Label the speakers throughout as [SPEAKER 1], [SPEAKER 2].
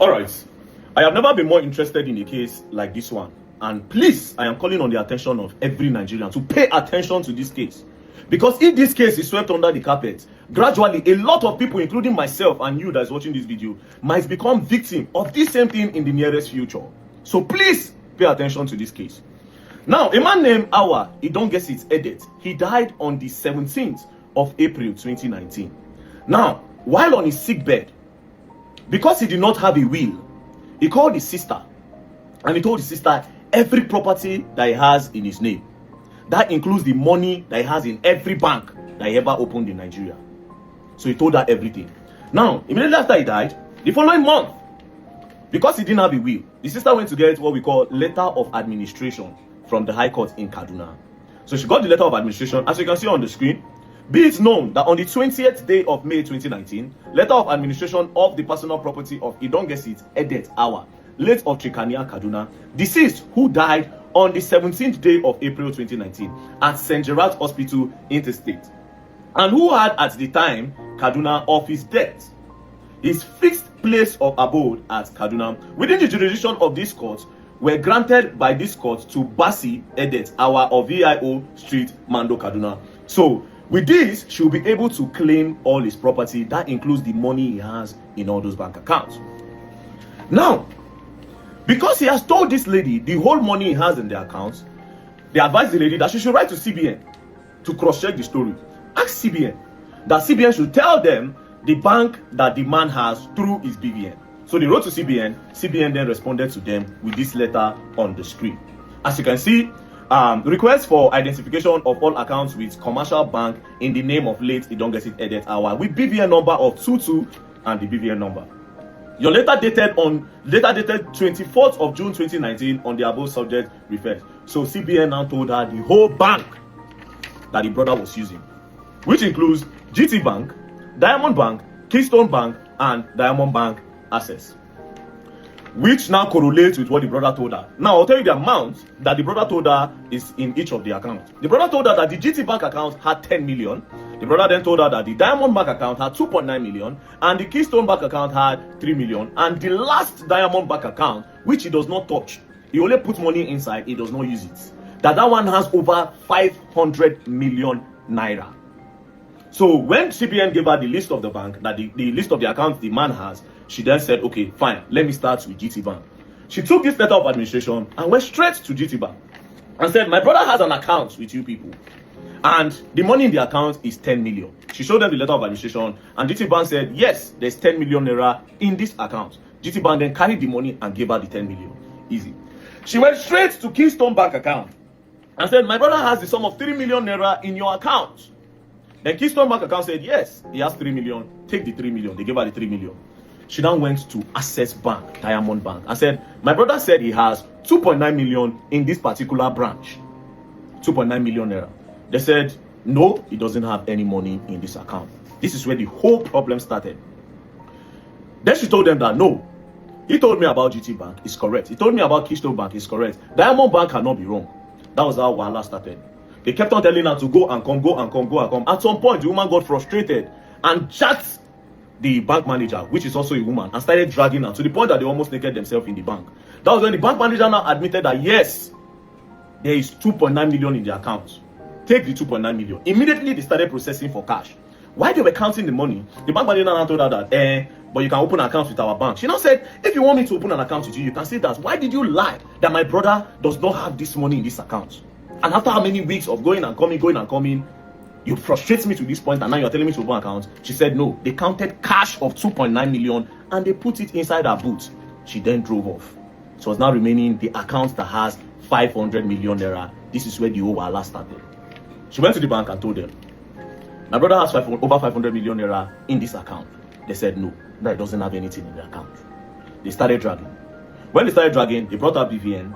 [SPEAKER 1] Alright, I have never been more interested in a case like this one. And please, I am calling on the attention of every Nigerian to pay attention to this case. Because if this case is swept under the carpet, gradually a lot of people, including myself and you that is watching this video, might become victim of this same thing in the nearest future. So please pay attention to this case. Now, a man named Awa, he don't get it edit. He died on the 17th of April 2019. Now, while on his sick bed, because he did not have a will, he called his sister and he told his sister every property that he has in his name. That includes the money that he has in every bank that he ever opened in Nigeria. So he told her everything. Now, immediately after he died, the following month, because he didn't have a will, the sister went to get what we call letter of administration from the High Court in Kaduna. So she got the letter of administration, as you can see on the screen. Be it known that on the 20th day of May 2019, letter of administration of the personal property of Idongesit Edet Awa, late of Trikania, Kaduna, deceased, who died on the 17th day of April 2019 at St. Gerard's Hospital, Interstate, and who had at the time Kaduna of his death his fixed place of abode at Kaduna within the jurisdiction of this court were granted by this court to Basi Edet Awa of VIO Street, Mando, Kaduna. So with this, she will be able to claim all his property. That includes the money he has in all those bank accounts. Now, because he has told this lady the whole money he has in the accounts, they advised the lady that she should write to CBN to cross-check the story. Ask CBN that CBN should tell them the bank that the man has through his BVN. So they wrote to CBN. CBN then responded to them with this letter on the screen. As you can see, request for identification of all accounts with commercial bank in the name of late Idongesit Edet Awa with BVN number of 22 and the BVN number. Your letter dated 24th of June 2019 on the above subject refers. So CBN now told her the whole bank that the brother was using, which includes GT Bank, Diamond Bank, Keystone Bank, and Diamond Bank Access, which now correlates with what the brother told her. Now, I'll tell you the amount that the brother told her is in each of the accounts. The brother told her that the GT Bank account had 10 million. The brother then told her that the Diamond Bank account had 2.9 million, and the Keystone Bank account had 3 million. And the last Diamond Bank account, which he does not touch, he only puts money inside, he does not use it, that one has over 500 million naira. So when CBN gave her the list of the bank, that the list of the accounts the man has, she then said, okay, fine, let me start with GT Bank. She took this letter of administration and went straight to GT Bank and said, my brother has an account with you people, and the money in the account is 10 million. She showed them the letter of administration, and GT Bank said, yes, there's 10 million naira in this account. GT Bank then carried the money and gave her the 10 million. Easy. She went straight to Keystone Bank account and said, my brother has the sum of 3 million naira in your account. Then Keystone Bank account said, yes, he has 3 million. Take the 3 million. They gave her the 3 million. She now went to Access Bank, Diamond Bank, and said, my brother said he has 2.9 million in this particular branch. 2.9 million naira. They said, no, he doesn't have any money in this account. This is where the whole problem started. Then she told them that, no, he told me about GT Bank, it's correct. He told me about Keystone Bank, it's correct. Diamond Bank cannot be wrong. That was how Wahala started. They kept on telling her to go and come, go and come, go and come. At some point, the woman got frustrated and jacked the bank manager, which is also a woman, and started dragging her to the point that they almost naked themselves in the bank. That was when the bank manager now admitted that, yes, there is 2.9 million in the account. Take the 2.9 million. Immediately, they started processing for cash. While they were counting the money, the bank manager now told her that, but you can open an account with our bank. She now said, if you want me to open an account with you, you can say that. Why did you lie that my brother does not have this money in this account? And after how many weeks of going and coming, you frustrate me to this point, and now you're telling me to open an account? She said, no, they counted cash of 2.9 million and they put it inside her boot. She then drove off. So it's now remaining the account that has 500 million naira. This is where the whole wahala started. She went to the bank and told them, my brother has over 500 million naira in this account. They said, no, that doesn't have anything in the account. They started dragging. When they started dragging, they brought up BVN.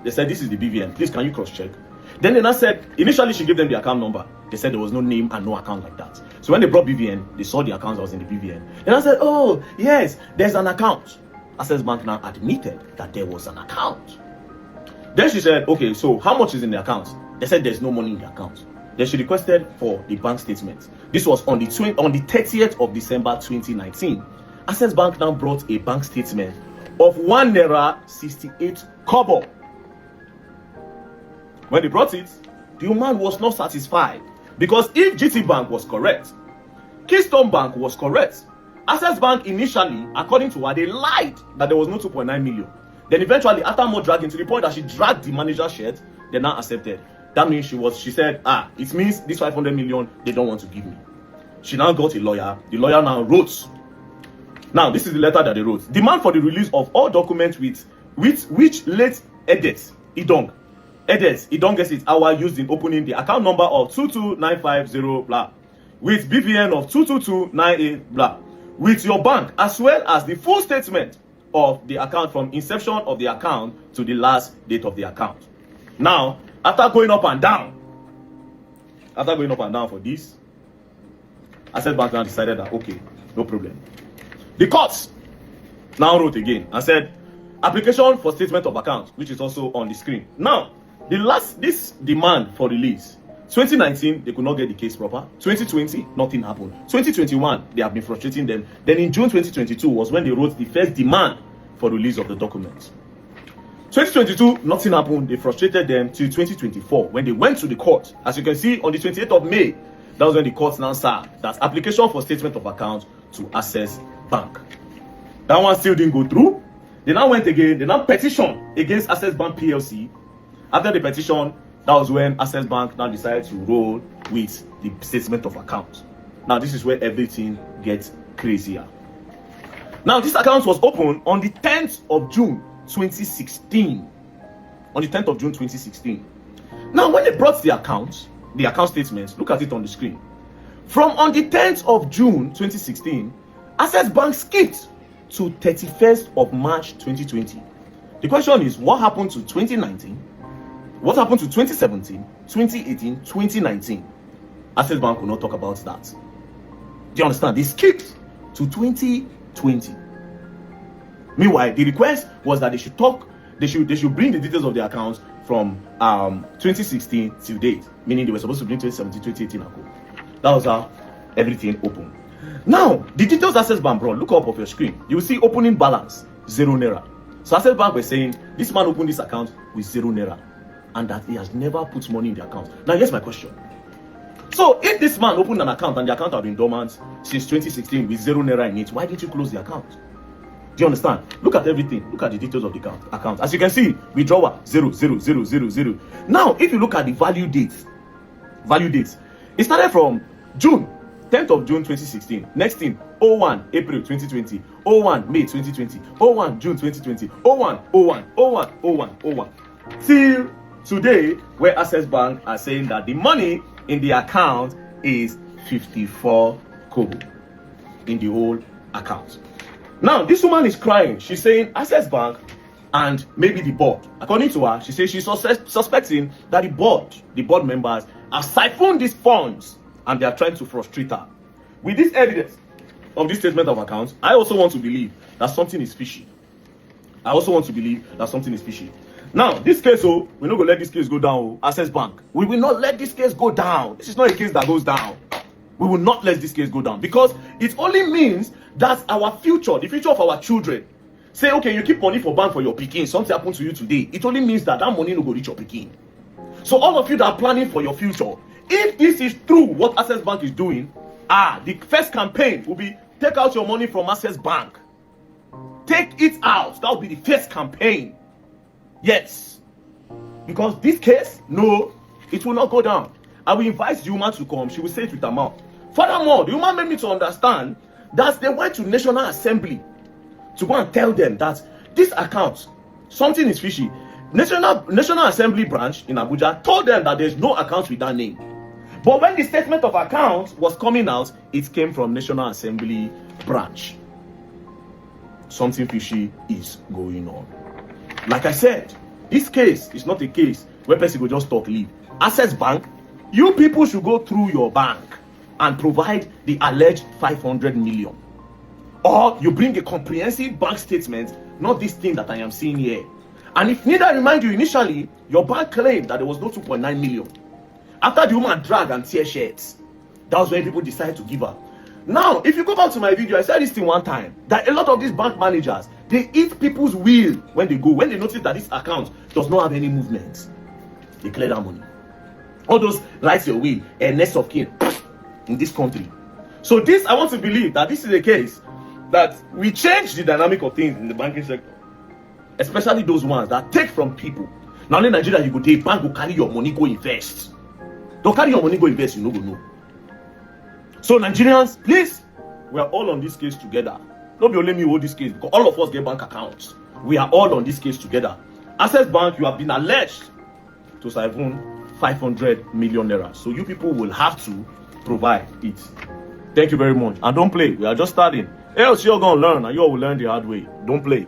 [SPEAKER 1] They said, this is the BVN. Please, can you cross-check? Then they now said, initially she gave them the account number. They said there was no name and no account like that. So when they brought BVN, they saw the account that was in the BVN. Then I said, oh, yes, there's an account. Access Bank now admitted that there was an account. Then she said, okay, so how much is in the account? They said there's no money in the account. Then she requested for the bank statement. This was on the 30th of December 2019. Access Bank now brought a bank statement of 1 naira 68 kobo. When they brought it, the woman was not satisfied, because if GT Bank was correct, Keystone Bank was correct, Access Bank initially, according to her, they lied that there was no 2.9 million. Then eventually, after more dragging, to the point that she dragged the manager's shirt, they now accepted. That means she said, it means this 500 million they don't want to give me. She now got a lawyer. The lawyer now wrote. Now, this is the letter that they wrote. Demand for the release of all documents with which late Edet Idong gets its hour used in opening the account number of 22950 blah, with BVN of 22298 blah, with your bank, as well as the full statement of the account from inception of the account to the last date of the account. Now, after going up and down for this, Access Bank now decided that, okay, no problem. The courts now wrote again and said, application for statement of account, which is also on the screen. Now, this demand for release, 2019, they could not get the case proper. 2020, nothing happened. 2021, they have been frustrating them. Then in June 2022 was when they wrote the first demand for release of the documents. 2022, nothing happened. They frustrated them till 2024 when they went to the court. As you can see, on the 28th of May, that was when the court now said that application for statement of account to Access Bank. That one still didn't go through. They now went again. They now petitioned against Access Bank PLC. After the petition, that was when Access Bank now decided to roll with the statement of account. Now, this is where everything gets crazier. Now, this account was opened on the 10th of June 2016. On the 10th of June 2016. Now, when they brought the account statements, look at it on the screen. From on the 10th of June 2016, Access Bank skipped to 31st of March 2020. The question is, what happened to 2019? What happened to 2017, 2018, 2019? Access Bank will not talk about that. Do you understand? They skipped to 2020. Meanwhile, the request was that they should bring the details of the accounts from 2016 till date, meaning they were supposed to bring 2017, 2018 That was how everything opened. Now, the details Access Bank brought, look up of your screen. You will see opening balance 0 naira. So Access Bank were saying this man opened this account with 0 naira, and that he has never put money in the account. Now, here's my question. So, if this man opened an account and the account had been dormant since 2016 with 0 naira in it, why didn't you close the account? Do you understand? Look at everything. Look at the details of the account. As you can see, withdrawal 00000. Now, if you look at the value dates, it started from June, 10th of June 2016. Next thing, 01 April 2020, 01 May 2020, 01 June 2020, 01 till today, where Access Bank are saying that the money in the account is 54 kobo in the whole account. Now, this woman is crying. She's saying Access Bank and maybe the board. According to her, she says she's suspecting that the board members have siphoned these funds and they are trying to frustrate her. With this evidence of this statement of accounts, I also want to believe that something is fishy. Now, this case, we're not going to let this case go down, Access Bank. We will not let this case go down. This is not a case that goes down. We will not let this case go down, because it only means that our future, the future of our children, say, okay, you keep money for bank for your pikin, something happened to you today. It only means that money will go reach your pikin. So all of you that are planning for your future, if this is true, what Access Bank is doing, the first campaign will be take out your money from Access Bank. Take it out. That will be the first campaign. Yes. Because this case, no, it will not go down. I will invite the woman to come. She will say it with her mouth. Furthermore, the woman made me to understand that they went to National Assembly to go and tell them that this account, something is fishy. National Assembly branch in Abuja told them that there's no account with that name. But when the statement of account was coming out, it came from National Assembly branch. Something fishy is going on. Like I said, this case is not a case where person will just talk leave. Access Bank, you people should go through your bank and provide the alleged 500 million. Or you bring a comprehensive bank statement, not this thing that I am seeing here. And if need I remind you, initially, your bank claimed that there was no 2.9 million. After the woman dragged and tear shirts, that was when people decided to give her. Now, if you go back to my video, I said this thing one time, that a lot of these bank managers, they eat people's will when they go. When they notice that this account does not have any movement, they clear that money. All those rights your will and next of kin in this country. So this, I want to believe that this is the case, that we change the dynamic of things in the banking sector, especially those ones that take from people. Now in Nigeria, you go take bank, go carry your money, go invest. Don't carry your money, go invest, you no go know. So Nigerians, please, we are all on this case together. Don't be only me hold this case, because all of us get bank accounts. We are all on this case together. Access Bank, you have been alleged to siphon 500 million naira. So you people will have to provide it. Thank you very much. And don't play. We are just starting. Else you're going to learn, and you all will learn the hard way. Don't play.